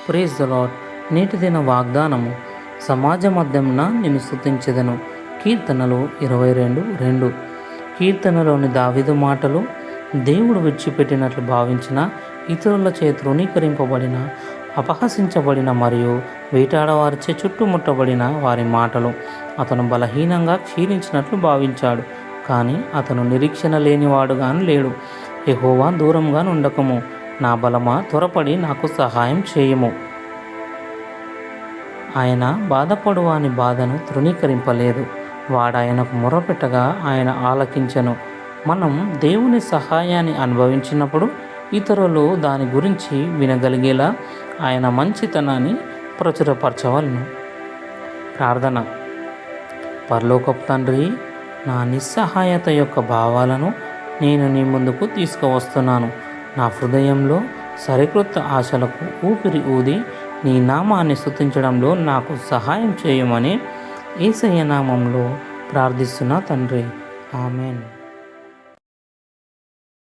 Praise the lord. నేటి దిన వాగ్దానము. సమాజ మధ్యంన నిన్ను స్తుతించెదను. కీర్తనలు 22:2. కీర్తనలోని దావీదు మాటలు. దేవుడు విడిచిపెట్టినట్లు భావించిన, ఇతరుల చే తృణీకరింపబడిన, అపహసించబడిన మరియు వేటాడవారిచే చుట్టుముట్టబడిన వారి మాటలు. అతను బలహీనంగా క్షీణించినట్లు భావించాడు, కానీ అతను నిరీక్షణ లేనివాడుగాను లేడు. యెహోవా, దూరంగా నుండకము. నా బలమా, త్వరపడి నాకు సహాయం చేయము. ఆయన బాధపడువాని బాధను తృణీకరింపలేదు. వాడాయనకు మొరపెట్టగా ఆయన ఆలకించెను. మనం దేవుని సహాయాన్ని అనుభవించినప్పుడు ఇతరులు దాని గురించి వినగలిగేలా ఆయన మంచితనాన్ని ప్రచురపరచవలను. ప్రార్థన. పరలోకపు తండ్రి, నా నిస్సహాయత యొక్క భావాలను నేను నీ ముందుకు తీసుకువస్తున్నాను. నా హృదయంలో సరికొత్త ఆశలకు ఊపిరి ఊది నీ నామాన్ని స్తుతించడంలో నాకు సహాయం చేయమని యేసయ్య నామంలో ప్రార్థిస్తున్నా తండ్రి. ఆమెన్.